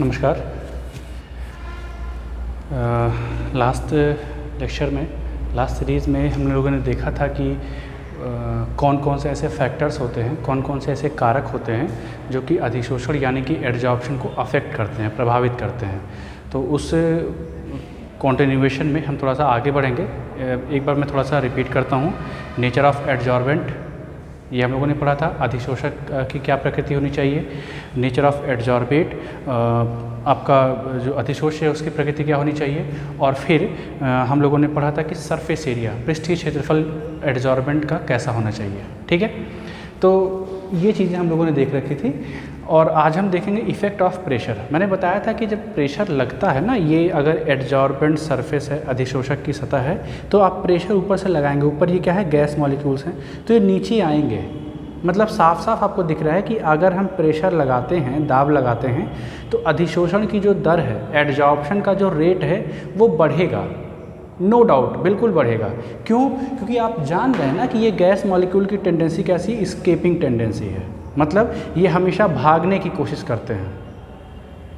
नमस्कार। Last lecture में, last series में हम लोगों ने देखा था कि कौन कौन से ऐसे फैक्टर्स होते हैं, कौन कौन से ऐसे कारक होते हैं जो कि अधिशोषण यानी कि एड्जॉर्प्शन को अफेक्ट करते हैं, प्रभावित करते हैं। तो उस कॉन्टिन्यूएशन में हम थोड़ा सा आगे बढ़ेंगे। एक बार मैं थोड़ा सा रिपीट करता हूँ। नेचर ऑफ एड्जॉर्बेंट, ये हम लोगों ने पढ़ा था। अधिशोषक की क्या प्रकृति होनी चाहिए। नेचर ऑफ एड्जॉर्बेट, आपका जो अधिशोष है उसकी प्रकृति क्या होनी चाहिए। और फिर हम लोगों ने पढ़ा था कि सरफेस एरिया, पृष्ठीय क्षेत्रफल एड्जॉर्बेंट का कैसा होना चाहिए। ठीक है, तो ये चीज़ें हम लोगों ने देख रखी थी। और आज हम देखेंगे इफ़ेक्ट ऑफ प्रेशर। मैंने बताया था कि जब प्रेशर लगता है ना, ये अगर एड्जॉर्बेंट सरफेस है, अधिशोषक की सतह है, तो आप प्रेशर ऊपर से लगाएंगे। ऊपर ये क्या है, गैस मॉलिक्यूल्स हैं, तो ये नीचे आएंगे। मतलब साफ साफ आपको दिख रहा है कि अगर हम प्रेशर लगाते हैं, दाब लगाते हैं, तो अधिशोषण की जो दर है, एड्जॉर्प्शन का जो रेट है वो बढ़ेगा। नो डाउट, बिल्कुल बढ़ेगा। क्यों? क्योंकि आप जान रहे हैं ना कि ये गैस मॉलिक्यूल की टेंडेंसी कैसी, एस्केपिंग टेंडेंसी है। मतलब ये हमेशा भागने की कोशिश करते हैं।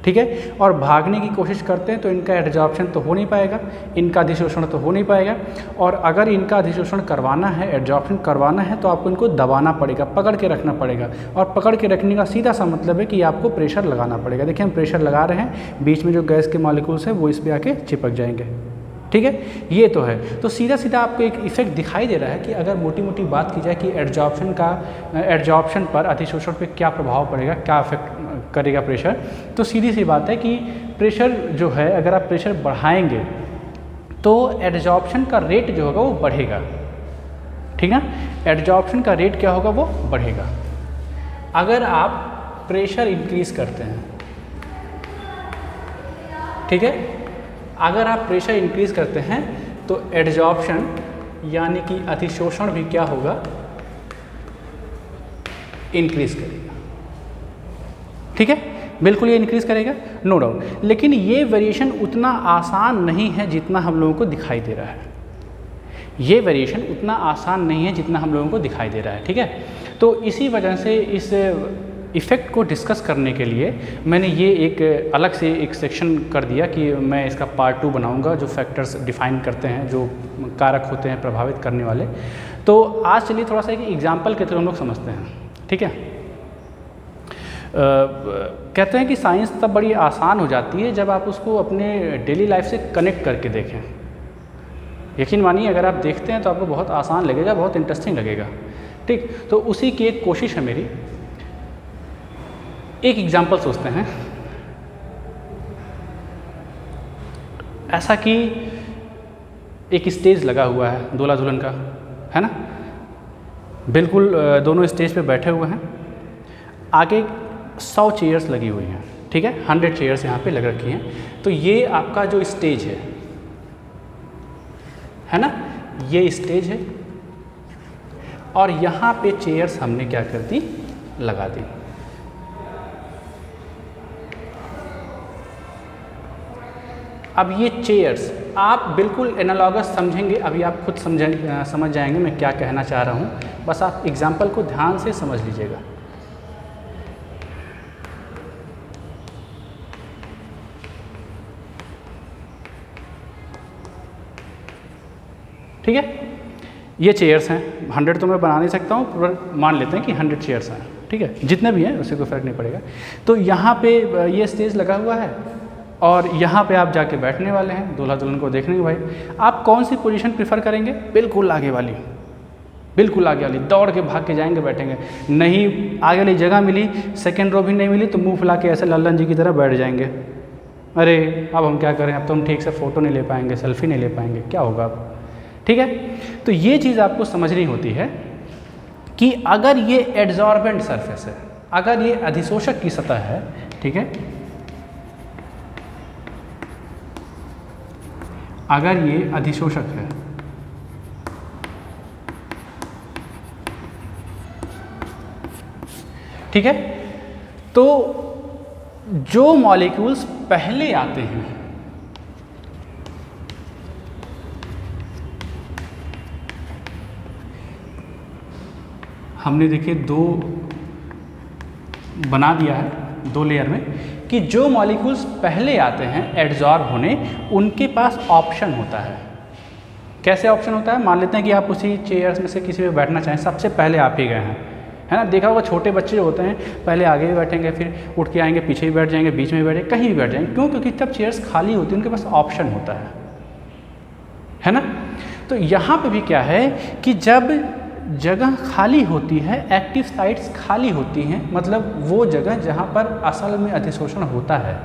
ठीक है, और भागने की कोशिश करते हैं तो इनका एड्जॉर्प्शन तो हो नहीं पाएगा, इनका अधिशोषण तो हो नहीं पाएगा। और अगर इनका अधिशोषण करवाना है, एड्जॉर्प्शन करवाना है, तो आपको इनको दबाना पड़ेगा, पकड़ के रखना पड़ेगा। और पकड़ के रखने का सीधा सा मतलब है कि आपको प्रेशर लगाना पड़ेगा। देखिए हम प्रेशर लगा रहे हैं, बीच में जो गैस के मॉलिक्यूल्स हैं वो इस पर आके चिपक जाएंगे। ठीक है, ये तो है। तो सीधा सीधा आपको एक इफेक्ट दिखाई दे रहा है कि अगर मोटी मोटी बात की जाए कि एड्जॉर्प्शन पर, अधिशोषण पे क्या प्रभाव पड़ेगा, क्या इफेक्ट करेगा प्रेशर, तो सीधी सी बात है कि प्रेशर जो है, अगर आप प्रेशर बढ़ाएंगे तो एड्जॉर्प्शन का रेट जो होगा वो बढ़ेगा। ठीक है, एड्जॉर्प्शन का रेट क्या होगा, वो बढ़ेगा। अगर आप प्रेशर इंक्रीज करते हैं, ठीक है, अगर आप प्रेशर इंक्रीज करते हैं तो एड्जॉर्प्शन यानी कि अधिशोषण भी क्या होगा, इंक्रीज करेगा। ठीक है, बिल्कुल ये इंक्रीज करेगा, नो डाउट। लेकिन ये वेरिएशन उतना आसान नहीं है जितना हम लोगों को दिखाई दे रहा है। ये वेरिएशन उतना आसान नहीं है जितना हम लोगों को दिखाई दे रहा है। ठीक है, तो इसी वजह से इस इफ़ेक्ट को डिस्कस करने के लिए मैंने ये एक अलग से एक सेक्शन कर दिया कि मैं इसका पार्ट 2 बनाऊंगा, जो फैक्टर्स डिफाइन करते हैं, जो कारक होते हैं प्रभावित करने वाले। तो आज चलिए थोड़ा सा एक एग्जांपल के थ्रू हम लोग समझते हैं। ठीक है, कहते हैं कि साइंस तब बड़ी आसान हो जाती है जब आप उसको अपने डेली लाइफ से कनेक्ट करके देखें। यकीन मानिए, अगर आप देखते हैं तो आपको बहुत आसान लगेगा, बहुत इंटरेस्टिंग लगेगा। ठीक, तो उसी की एक कोशिश है मेरी। एक एग्जाम्पल सोचते हैं, ऐसा कि एक स्टेज लगा हुआ है दूल्हा दुल्हन का, है ना। बिल्कुल दोनों स्टेज पे बैठे हुए हैं, आगे 100 चेयर्स लगी हुई हैं। ठीक है, 100 चेयर्स यहाँ पे लग रखी हैं। तो ये आपका जो स्टेज है ना, ये स्टेज है। और यहाँ पे चेयर्स हमने क्या कर दी, लगा दी। अब ये चेयर्स आप बिल्कुल एनालॉगस समझेंगे, अभी आप खुद समझ जाएंगे मैं क्या कहना चाह रहा हूँ। बस आप एग्जाम्पल को ध्यान से समझ लीजिएगा। ठीक है, ये चेयर्स हैं। 100 तो मैं बना नहीं सकता हूँ, पर मान लेते हैं कि 100 चेयर्स हैं। ठीक है, जितने भी हैं उससे कोई फ़र्क नहीं पड़ेगा। तो यहाँ पे ये स्टेज लगा हुआ है और यहाँ पे आप जाके बैठने वाले हैं दूल्हा दुल्हन को देखने के। भाई आप कौन सी पोजीशन प्रेफर करेंगे? बिल्कुल आगे वाली, बिल्कुल आगे वाली। दौड़ के भाग के जाएंगे, बैठेंगे। नहीं आगे वाली जगह मिली, सेकंड रो भी नहीं मिली, तो मुंह फुला के ऐसे लल्लन जी की तरह बैठ जाएंगे। अरे अब हम क्या करें, अब तो हम ठीक से फ़ोटो नहीं ले पाएंगे, सेल्फी नहीं ले पाएंगे, क्या होगा अब। ठीक है, तो ये चीज़ आपको समझनी होती है कि अगर ये एड्जॉर्बेंट सरफेस है, अगर ये अधिशोषक की सतह है, ठीक है, अगर ये अधिशोषक है, ठीक है, तो जो मॉलिक्यूल्स पहले आते हैं, हमने देखिए 2 बना दिया है। दो लेयर में, कि जो मॉलिक्यूल्स पहले आते हैं एडजॉर्ब होने, उनके पास ऑप्शन होता है। कैसे ऑप्शन होता है? मान लेते हैं कि आप उसी चेयर्स में से किसी में बैठना चाहें, सबसे पहले आप ही गए हैं, है ना। देखा होगा छोटे बच्चे जो होते हैं पहले आगे भी बैठेंगे, फिर उठ के आएंगे, पीछे भी बैठ जाएंगे, बीच में भी बैठेंगे, कहीं भी बैठ जाएंगे। क्यों? क्योंकि तब चेयर्स खाली होती हैं, उनके पास ऑप्शन होता है ना। तो यहाँ पे भी क्या है कि जब जगह खाली होती है, एक्टिव साइट्स खाली होती हैं, मतलब वो जगह जहाँ पर असल में अधिशोषण होता है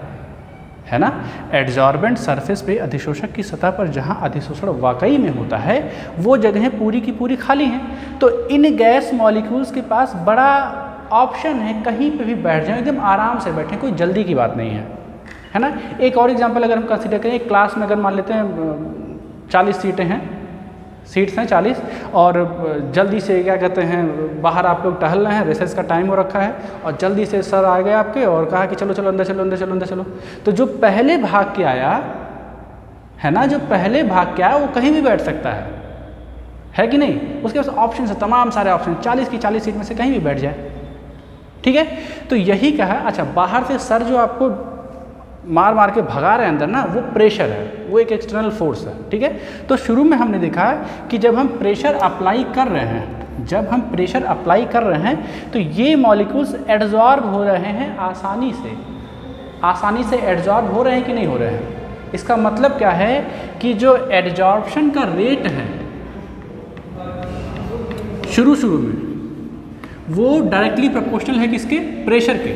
ना। एडजॉर्बेंट सरफेस पे अधिशोषक की सतह पर जहाँ अधिशोषण वाकई में होता है, वो जगहें पूरी की पूरी खाली हैं। तो इन गैस मॉलिक्यूल्स के पास बड़ा ऑप्शन है, कहीं पे भी बैठ जाएं, एकदम आराम से बैठें, कोई जल्दी की बात नहीं है ना। एक और एग्जांपल अगर हम कंसीडर करें, एक क्लास में अगर मान लेते हैं 40 सीट्स हैं 40, और जल्दी से क्या कहते हैं, बाहर आप लोग टहल रहे हैं, रिसेस का टाइम हो रखा है, और जल्दी से सर आ गए आपके और कहा कि चलो चलो अंदर चलो अंदर चलो अंदर चलो। तो जो पहले भाग के आया है ना, जो पहले भाग के आया वो कहीं भी बैठ सकता है कि नहीं। उसके पास ऑप्शन है, तमाम सारे ऑप्शन, 40 की 40 सीट में से कहीं भी बैठ जाए, ठीक है। तो यही कहा। अच्छा, बाहर से सर जो आपको मार मार के भगा रहे हैं अंदर ना, वो प्रेशर है, वो एक एक्सटर्नल फोर्स है, ठीक है। तो शुरू में हमने देखा कि जब हम प्रेशर अप्लाई कर रहे हैं, तो ये मॉलिक्यूल्स एडजॉर्ब हो रहे हैं आसानी से एडजॉर्ब हो रहे हैं कि नहीं हो रहे हैं। इसका मतलब क्या है कि जो एडजॉर्प्शन का रेट है शुरू में, वो डायरेक्टली प्रोपोर्शनल है किसके? प्रेशर के,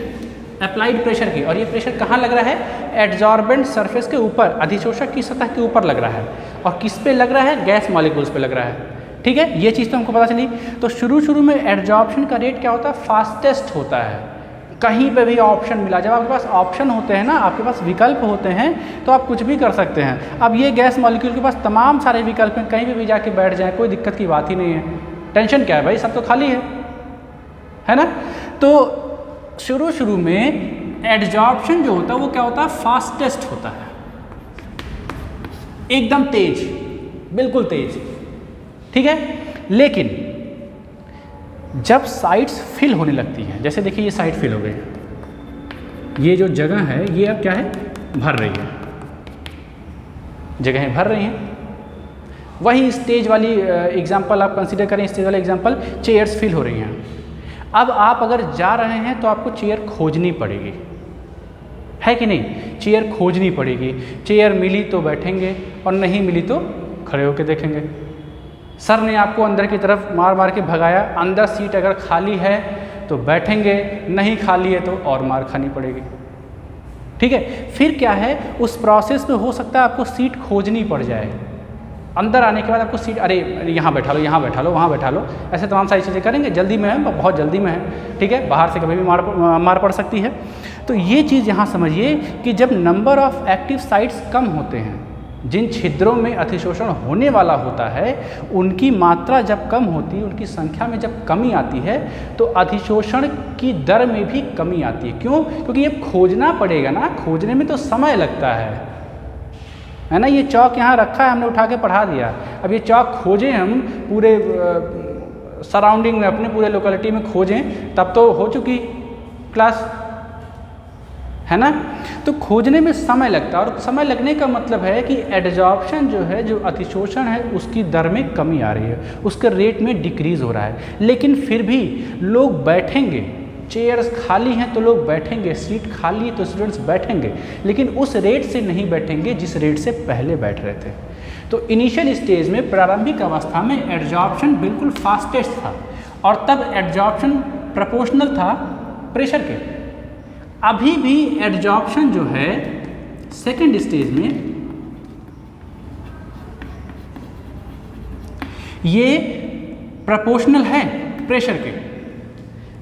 अप्लाइड प्रेशर की। और ये प्रेशर कहाँ लग रहा है? एडजॉर्बेंट सरफेस के ऊपर, अधिशोषक की सतह के ऊपर लग रहा है। और किस पे लग रहा है? गैस मॉलिक्यूल्स पे लग रहा है, ठीक है। ये चीज़ तो हमको पता चली। तो शुरू में एडजॉर्प्शन का रेट क्या होता है? फास्टेस्ट होता है। कहीं पे भी ऑप्शन मिला, जब आपके पास ऑप्शन होते हैं ना, आपके पास विकल्प होते हैं, तो आप कुछ भी कर सकते हैं। अब ये गैस मॉलिक्यूल के पास तमाम सारे विकल्प हैं, कहीं भी जाके बैठ जाए, कोई दिक्कत की बात ही नहीं है। टेंशन क्या है भाई, सब तो खाली है ना। तो शुरू में एडजॉर्प्शन जो होता है वो क्या होता है? फास्टेस्ट होता है, एकदम तेज, बिल्कुल तेज, ठीक है। लेकिन जब साइट्स फिल होने लगती हैं, जैसे देखिए ये साइट फिल हो गई है, ये जो जगह है ये अब क्या है? भर रही है, जगहें भर रही हैं। वही स्टेज वाली एग्जांपल आप कंसीडर करें, स्टेज वाले एग्जांपल, चेयर्स फिल हो रही हैं। अब आप अगर जा रहे हैं तो आपको चेयर खोजनी पड़ेगी, है कि नहीं? चेयर खोजनी पड़ेगी। चेयर मिली तो बैठेंगे, और नहीं मिली तो खड़े होकर देखेंगे। सर ने आपको अंदर की तरफ मार मार के भगाया, अंदर सीट अगर खाली है तो बैठेंगे, नहीं खाली है तो और मार खानी पड़ेगी, ठीक है। फिर क्या है, उस प्रोसेस में हो सकता है आपको सीट खोजनी पड़ जाए। अंदर आने के बाद आपको सीट, अरे यहाँ बैठा लो, यहाँ बैठा लो, वहाँ बैठा लो, ऐसे तमाम सारी चीज़ें करेंगे। जल्दी में है, बहुत जल्दी में है, ठीक है। बाहर से कभी भी मार पड़ सकती है। तो ये चीज़ यहाँ समझिए कि जब नंबर ऑफ एक्टिव साइट्स कम होते हैं, जिन छिद्रों में अधिशोषण होने वाला होता है, उनकी मात्रा जब कम होती है, उनकी संख्या में जब कमी आती है, तो अधिशोषण की दर में भी कमी आती है। क्यों? क्योंकि ये खोजना पड़ेगा ना, खोजने में तो समय लगता है ना। ये चौक यहाँ रखा है, हमने उठा के पढ़ा दिया। अब ये चौक खोजें हम पूरे सराउंडिंग में, अपने पूरे लोकेलिटी में खोजें, तब तो हो चुकी क्लास, है ना। तो खोजने में समय लगता है, और समय लगने का मतलब है कि एडजॉर्प्शन जो है, जो अधिशोषण है, उसकी दर में कमी आ रही है, उसके रेट में डिक्रीज़ हो रहा है। लेकिन फिर भी लोग बैठेंगे, चेयर्स खाली हैं तो लोग बैठेंगे, सीट खाली है तो स्टूडेंट्स बैठेंगे, लेकिन उस रेट से नहीं बैठेंगे जिस रेट से पहले बैठ रहे थे। तो इनिशियल स्टेज में, प्रारंभिक अवस्था में एडजॉर्प्शन बिल्कुल फास्टेस्ट था, और तब एडजॉर्प्शन प्रोपोर्शनल था प्रेशर के। अभी भी एडजॉर्प्शन जो है सेकेंड स्टेज में, ये प्रोपोर्शनल है प्रेशर के,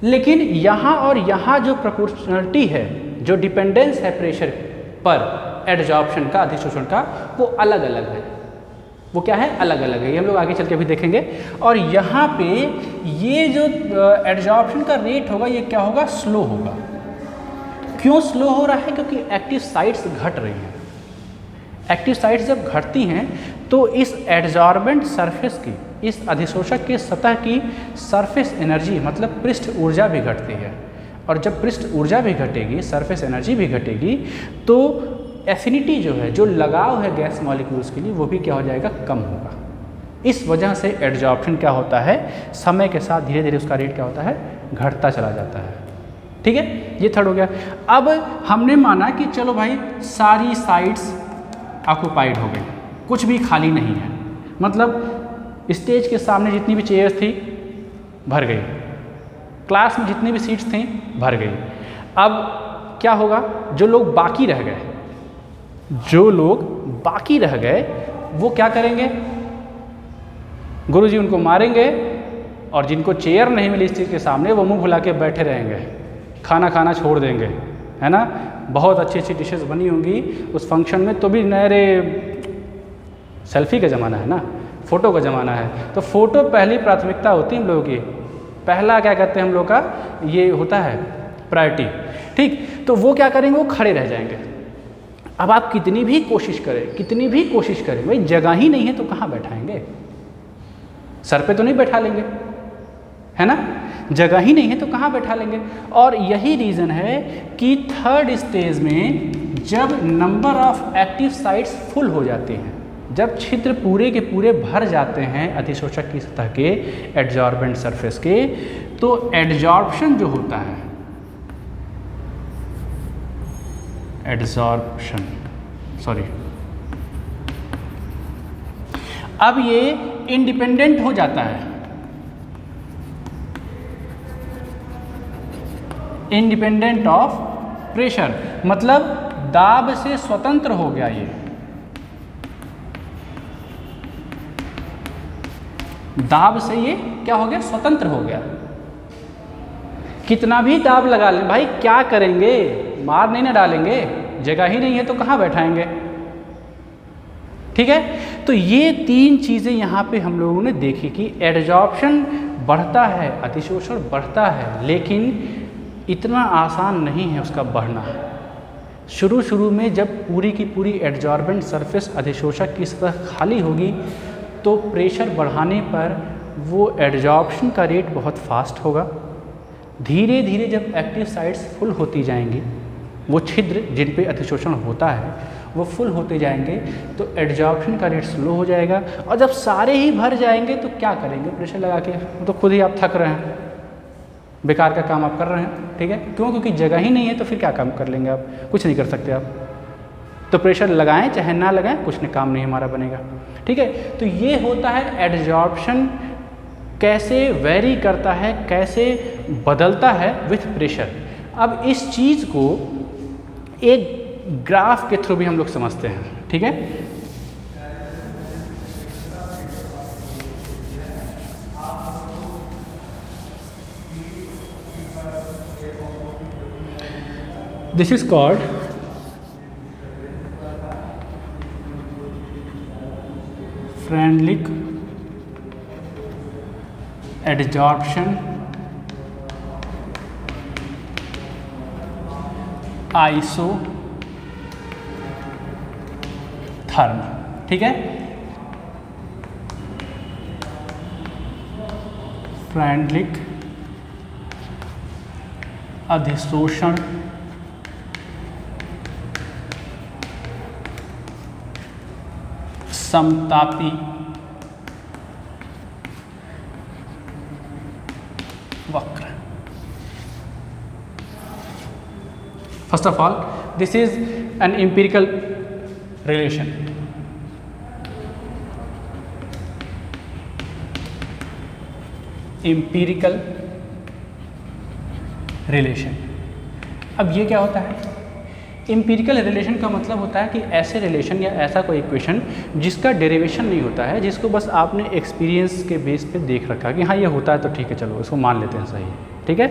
लेकिन यहाँ और यहाँ जो प्रोपोर्शनलिटी है, जो डिपेंडेंस है प्रेशर पर एडजॉर्प्शन का, अधिशोषण का, वो अलग अलग है। वो क्या है? अलग अलग है। ये हम लोग आगे चल के भी देखेंगे। और यहाँ पे ये जो एडजॉर्प्शन का रेट होगा, ये क्या होगा? स्लो होगा। क्यों स्लो हो रहा है? क्योंकि एक्टिव साइट्स घट रही हैं। एक्टिव साइट्स जब घटती हैं तो इस एडजॉर्बेंट सरफेस की, इस अधिशोषक के सतह की सरफेस एनर्जी, मतलब पृष्ठ ऊर्जा भी घटती है। और जब पृष्ठ ऊर्जा भी घटेगी, सरफेस एनर्जी भी घटेगी, तो एफिनिटी जो है, जो लगाव है गैस मॉलिक्यूल्स के लिए, वो भी क्या हो जाएगा, कम होगा। इस वजह से एडजॉर्प्शन क्या होता है, समय के साथ धीरे धीरे उसका रेट क्या होता है, घटता चला जाता है। ठीक है, ये थर्ड हो गया। अब हमने माना कि चलो भाई सारी साइड्स ऑक्युपाइड हो गई, कुछ भी खाली नहीं है, मतलब स्टेज के सामने जितनी भी चेयर्स थी भर गई, क्लास में जितनी भी सीट्स थी भर गई। अब क्या होगा, जो लोग बाकी रह गए, जो लोग बाकी रह गए वो क्या करेंगे, गुरुजी उनको मारेंगे, और जिनको चेयर नहीं मिली स्टेज के सामने वो मुंह फुला के बैठे रहेंगे, खाना खाना छोड़ देंगे, है ना। बहुत अच्छी अच्छी डिशेस बनी होंगी उस फंक्शन में, तो भी नए सेल्फी का ज़माना है ना, फ़ोटो का ज़माना है, तो फ़ोटो पहली प्राथमिकता होती है हम लोगों की, पहला क्या कहते हैं हम लोग का ये होता है प्रायोरिटी। ठीक, तो वो क्या करेंगे, वो खड़े रह जाएंगे। अब आप कितनी भी कोशिश करें भाई जगह ही नहीं है तो कहाँ बैठाएंगे, सर पे तो नहीं बैठा लेंगे, है ना, जगह ही नहीं है तो कहाँ बैठा लेंगे। और यही रीज़न है कि थर्ड स्टेज में जब number of active sites full हो जाते हैं, जब छिद्र पूरे के पूरे भर जाते हैं अधिशोषक की सतह के, एडजॉर्बेंट सरफेस के, तो एडजॉर्प्शन जो होता है, अब ये इंडिपेंडेंट हो जाता है, इंडिपेंडेंट ऑफ प्रेशर, मतलब दाब से स्वतंत्र हो गया। ये दाब से ये क्या हो गया, स्वतंत्र हो गया। कितना भी दाब लगा लें भाई, क्या करेंगे, मार नहीं ना डालेंगे, जगह ही नहीं है तो कहाँ बैठाएंगे। ठीक है, तो ये तीन चीज़ें यहाँ पे हम लोगों ने देखी कि एडजॉर्प्शन बढ़ता है, अतिशोषण बढ़ता है, लेकिन इतना आसान नहीं है उसका बढ़ना। शुरू में जब पूरी की पूरी एडजॉर्बेंट सरफेस अधिशोषक की सतह खाली होगी, तो प्रेशर बढ़ाने पर वो एडजॉर्प्शन का रेट बहुत फास्ट होगा। धीरे धीरे जब एक्टिव साइट्स फुल होती जाएंगी, वो छिद्र जिन पे अतिशोषण होता है वो फुल होते जाएंगे, तो एडजॉर्प्शन का रेट स्लो हो जाएगा। और जब सारे ही भर जाएंगे तो क्या करेंगे प्रेशर लगा के, तो खुद ही आप थक रहे हैं, बेकार का काम आप कर रहे हैं। ठीक है, क्यों, क्योंकि जगह ही नहीं है, तो फिर क्या काम कर लेंगे आप, कुछ नहीं कर सकते आप। तो प्रेशर लगाएं चाहे ना लगाएं, कुछ नहीं, काम नहीं हमारा बनेगा। ठीक है, तो ये होता है एडजॉर्प्शन कैसे वेरी करता है, कैसे बदलता है विथ प्रेशर। अब इस चीज़ को एक ग्राफ के थ्रू भी हम लोग समझते हैं। ठीक है, this is called Freundlich adsorption isotherm. ठीक है, फ्रेंडलिक अधिशोषण समतापी वक्र। First of all, this is an empirical relation. Empirical relation. अब ये क्या होता है, एम्पिरिकल रिलेशन का मतलब होता है कि ऐसे रिलेशन या ऐसा कोई इक्वेशन जिसका डेरिवेशन नहीं होता है, जिसको बस आपने एक्सपीरियंस के बेस पे देख रखा कि हाँ ये होता है तो ठीक है, चलो इसको मान लेते हैं, सही है। ठीक है,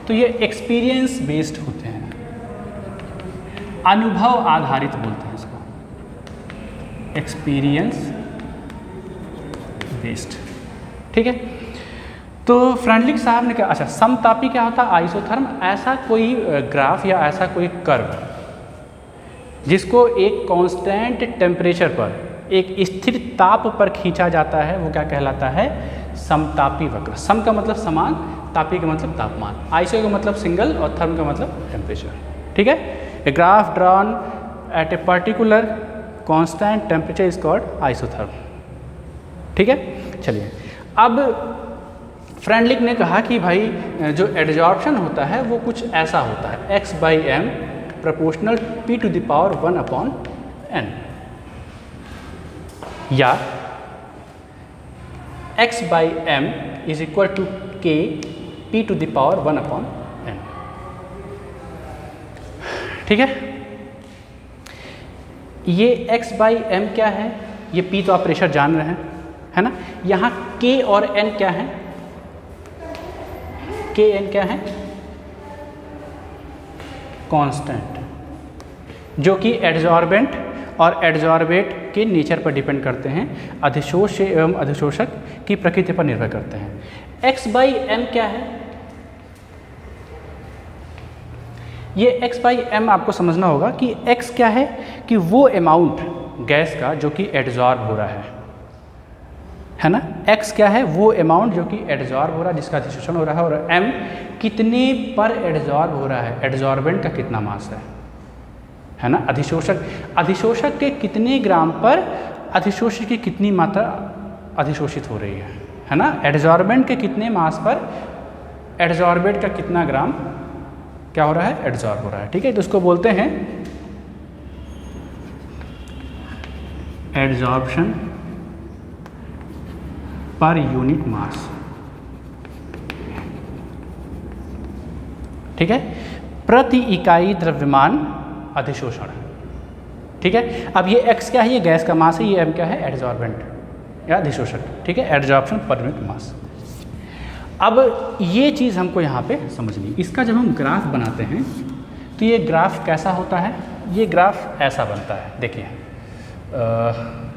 तो ये एक्सपीरियंस बेस्ड होते हैं, अनुभव आधारित बोलते हैं इसको, एक्सपीरियंस बेस्ड। ठीक है, तो फ्रेंडलिक साहब ने कहा, अच्छा समतापी क्या होता है, आइसोथर्म, ऐसा कोई ग्राफ या ऐसा कोई कर्व जिसको एक कांस्टेंट टेम्परेचर पर, एक स्थिर ताप पर खींचा जाता है, वो क्या कहलाता है, समतापी वक्र। सम का मतलब समान, तापीय का मतलब तापमान, आइसो का मतलब सिंगल और थर्म का मतलब टेम्परेचर। ठीक है, a graph drawn at a particular constant temperature is called isotherm. ठीक है, चलिए अब फ्रेंडलिक ने कहा कि भाई जो एडजॉर्प्शन होता है वो कुछ ऐसा होता है, x/m proportional p to the power 1/n, या x/m is equal to k p to the power 1/n। ठीक है, ये x/m क्या है, ये p तो आप प्रेशर जान रहे हैं, है ना। यहाँ k और n क्या है, k n क्या है, कांस्टेंट, जो कि एडजॉर्बेंट और एडजॉर्बेट के नेचर पर डिपेंड करते हैं, अधिशोष एवं अधिशोषक की प्रकृति पर निर्भर करते हैं। x/m क्या है, ये x/m आपको समझना होगा कि x क्या है, कि वो अमाउंट गैस का जो कि एडजॉर्ब हो रहा है ना। x क्या है, वो अमाउंट जो कि एडजॉर्ब हो रहा है, जिसका अधिशोषण हो रहा है, और m कितने पर एडजॉर्ब हो रहा है, एडजॉर्बेंट का कितना मास है ना। अधिशोषक के कितने ग्राम पर अधिशोषित की कितनी मात्रा अधिशोषित हो रही है ना। एडजॉर्बेंट के कितने मास पर एडजॉर्बेंट का कितना ग्राम क्या हो रहा है, एडजॉर्ब हो रहा है। ठीक है, तो इसको बोलते हैं एडजॉर्प्शन पर यूनिट मास। ठीक है, प्रति इकाई द्रव्यमान अधिशोषण। ठीक है, अब ये x क्या है, ये गैस का मास है, ये m क्या है, एडजॉर्बेंट या अधिशोषक। ठीक है, एडजॉर्प्शन पर यूनिट मास। अब ये चीज़ हमको यहाँ पे समझनी, इसका जब हम ग्राफ बनाते हैं तो ये ग्राफ कैसा होता है, ये ग्राफ ऐसा बनता है। देखिए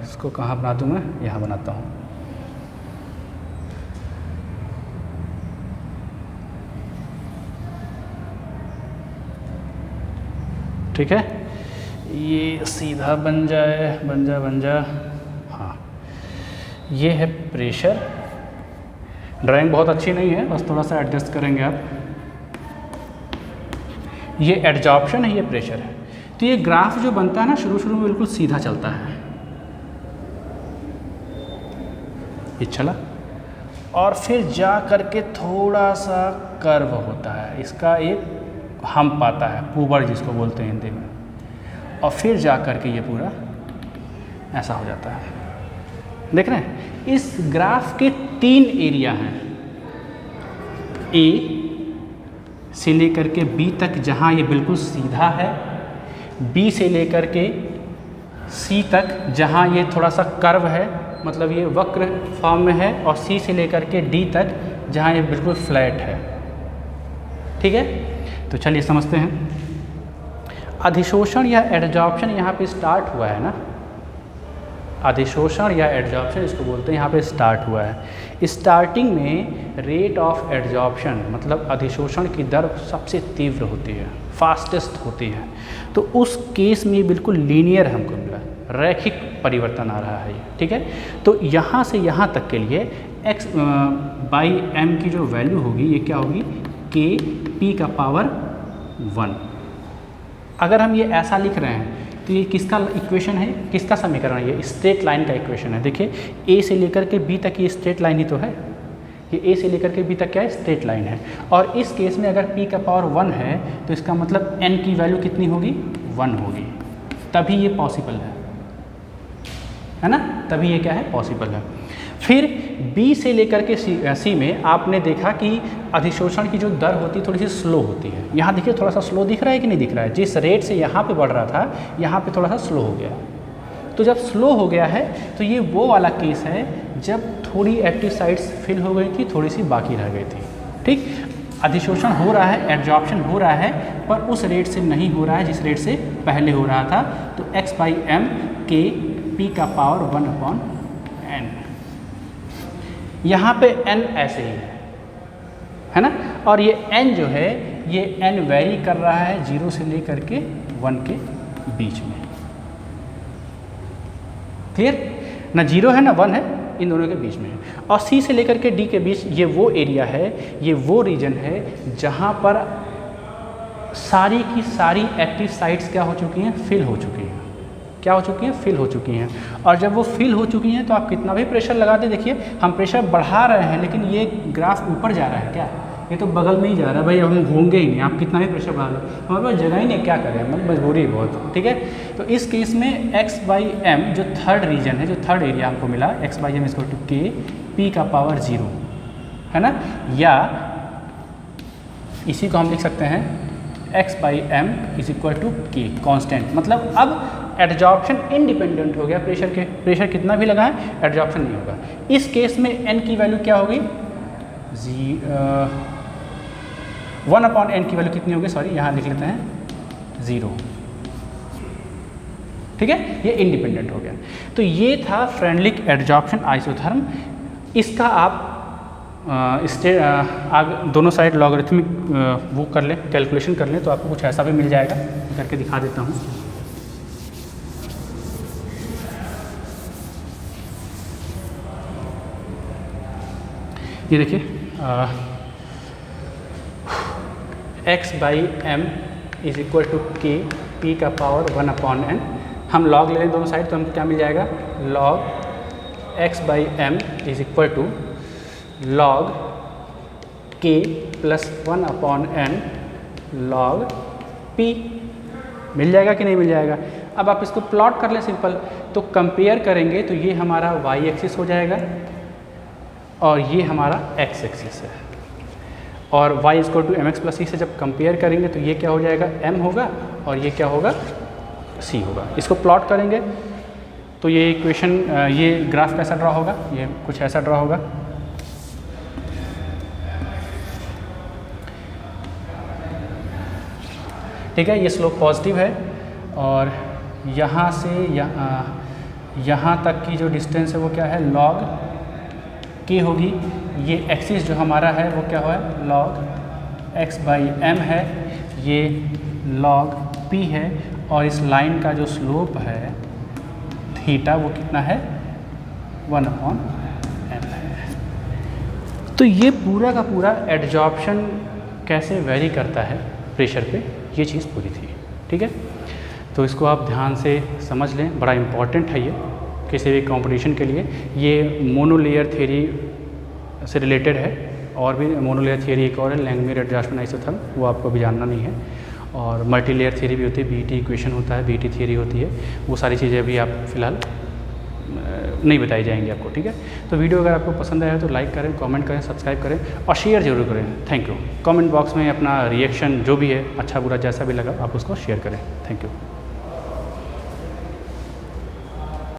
इसको कहाँ बना दूँ मैं, यहाँ बनाता हूँ। ठीक है, ये सीधा बन जा। हाँ, ये है प्रेशर। ड्राइंग बहुत अच्छी नहीं है, बस थोड़ा सा एडजस्ट करेंगे आप। ये एडजॉर्प्शन है, ये प्रेशर है। तो ये ग्राफ जो बनता है ना, शुरू में बिल्कुल सीधा चलता है, ये चला, और फिर जा करके थोड़ा सा कर्व होता है, इसका एक हम्प आता है, पुबर जिसको बोलते हैं हिंदी में, और फिर जा करके ये पूरा ऐसा हो जाता है। देख रहे हैं, इस ग्राफ के 3 एरिया हैं, A से लेकर के B तक जहाँ ये बिल्कुल सीधा है, B से लेकर के C तक जहाँ ये थोड़ा सा कर्व है, मतलब ये वक्र फॉर्म में है, और C से लेकर के D तक जहाँ ये बिल्कुल फ्लैट है। ठीक है, तो चलिए समझते हैं। अधिशोषण या एडजॉर्प्शन यहाँ पे स्टार्ट हुआ है ना, अधिशोषण या एडजॉर्प्शन इसको बोलते हैं, यहाँ पे स्टार्ट हुआ है। स्टार्टिंग में रेट ऑफ एडजॉर्प्शन मतलब अधिशोषण की दर सबसे तीव्र होती है, फास्टेस्ट होती है। तो उस केस में बिल्कुल लीनियर हमको मिला, रैखिक परिवर्तन आ रहा है ये। ठीक है, तो यहाँ से यहाँ तक के लिए x/m की जो वैल्यू होगी, ये क्या होगी, k p का पावर 1। अगर हम ये ऐसा लिख रहे हैं तो ये किसका इक्वेशन है, किसका समीकरण है, ये स्ट्रेट लाइन का इक्वेशन है। देखिए A से लेकर के B तक ये स्ट्रेट लाइन ही तो है, ये A से लेकर के B तक क्या है, स्ट्रेट लाइन है। और इस केस में अगर P का पावर 1 है तो इसका मतलब N की वैल्यू कितनी होगी, 1 होगी, तभी ये पॉसिबल है ना, तभी ये क्या है, पॉसिबल है। फिर B से लेकर के C में आपने देखा कि अधिशोषण की जो दर होती है थोड़ी सी स्लो होती है। यहाँ देखिए थोड़ा सा स्लो दिख रहा है कि नहीं दिख रहा है, जिस रेट से यहाँ पे बढ़ रहा था यहाँ पे थोड़ा सा स्लो हो गया। तो जब स्लो हो गया है तो ये वो वाला केस है जब थोड़ी एक्टिव साइट्स फिल हो गई थी, थोड़ी सी बाकी रह गई थी। ठीक, अधिशोषण हो रहा है, एडजॉर्प्शन हो रहा है, पर उस रेट से नहीं हो रहा है जिस रेट से पहले हो रहा था। तो x/m k p का पावर 1/n, यहाँ पे n ऐसे ही है ना, और ये n जो है ये n वेरी कर रहा है 0 से लेकर के 1 के बीच में। क्लियर ना, 0 है ना 1 है, इन दोनों के बीच में है। और सी से लेकर के डी के बीच ये वो एरिया है, ये वो रीजन है जहाँ पर सारी की सारी एक्टिव साइट्स क्या हो चुकी हैं, फिल हो चुकी हैं। क्या हो चुकी हैं, फिल हो चुकी हैं। और जब वो फिल हो चुकी हैं तो आप कितना भी प्रेशर लगा दे, देखिए हम प्रेशर बढ़ा रहे हैं लेकिन ये ग्राफ ऊपर जा रहा है, क्या ये तो बगल में ही जा रहा है भाई, अब हम होंगे ही नहीं, आप कितना भी प्रेशर बढ़ा लो, हमारे पास जगह ही नहीं, क्या करें, मतलब मजबूरी है बहुत, ठीक है। तो इस केस में x/m जो थर्ड रीजन है, जो थर्ड एरिया हमको मिला, x/m equal to k p का पावर 0 है ना, या इसी को हम लिख सकते हैं x/m is equal to k constant. मतलब अब एडजॉर्प्शन इंडिपेंडेंट हो गया प्रेशर के, प्रेशर कितना भी लगा है एडजॉर्प्शन नहीं होगा। इस केस में n की वैल्यू क्या होगी, 1/n की वैल्यू कितनी होगी, सॉरी यहाँ लिख लेते हैं 0, ठीक है, ये इंडिपेंडेंट हो गया। तो ये था फ्रेंडलिक एडजॉर्प्शन आइसोथर्म। इसका आप दोनों साइड लॉगरिथमिक वो कर लें, कैलकुलेशन कर लें तो आपको कुछ ऐसा भी मिल जाएगा, करके दिखा देता हूँ। ये देखिए x/m is equal to k p का पावर 1/n। हम लॉग ले लें दोनों साइड तो हमको क्या मिल जाएगा, log x/m is equal to log k plus 1/n log p। मिल जाएगा कि नहीं मिल जाएगा। अब आप इसको प्लॉट कर लें सिंपल, तो कंपेयर करेंगे तो ये हमारा y एक्सिस हो जाएगा और ये हमारा x एक्सिस है, और y equal to mx plus c से जब कंपेयर करेंगे तो ये क्या हो जाएगा, m होगा और ये क्या होगा, c होगा। इसको प्लॉट करेंगे तो ये इक्वेशन, ये ग्राफ कैसा ड्रा होगा, ये कुछ ऐसा ड्रा होगा। ठीक है, ये स्लोप पॉजिटिव है और यहाँ से यहाँ तक की जो डिस्टेंस है वो क्या है, log k होगी। ये एक्सिस जो हमारा है वो क्या है, log x/m है, ये log p है, और इस लाइन का जो स्लोप है थीटा वो कितना है, 1/m है। तो ये पूरा का पूरा एडजॉर्प्शन कैसे वेरी करता है प्रेशर पे, ये चीज़ पूरी थी, ठीक है। तो इसको आप ध्यान से समझ लें, बड़ा इम्पॉर्टेंट है ये किसी भी कंपटीशन के लिए। ये मोनोलेयर थ्योरी से रिलेटेड है, और भी मोनोलेयर थ्योरी एक और है, लैंगमुइर एडजॉर्प्शन आइसोथर्म, वो आपको अभी जानना नहीं है। और मल्टीलेयर थ्योरी भी होती है, बीटी इक्वेशन होता है, बीटी थ्योरी होती है, वो सारी चीज़ें अभी आप फिलहाल नहीं बताई जाएंगी आपको, ठीक है। तो वीडियो अगर आपको पसंद आया तो लाइक करें, कमेंट करें, सब्सक्राइब करें और शेयर जरूर करें। Thank you. कमेंट बॉक्स में अपना रिएक्शन जो भी है, अच्छा बुरा जैसा भी लगा, आप उसको शेयर करें। Thank you.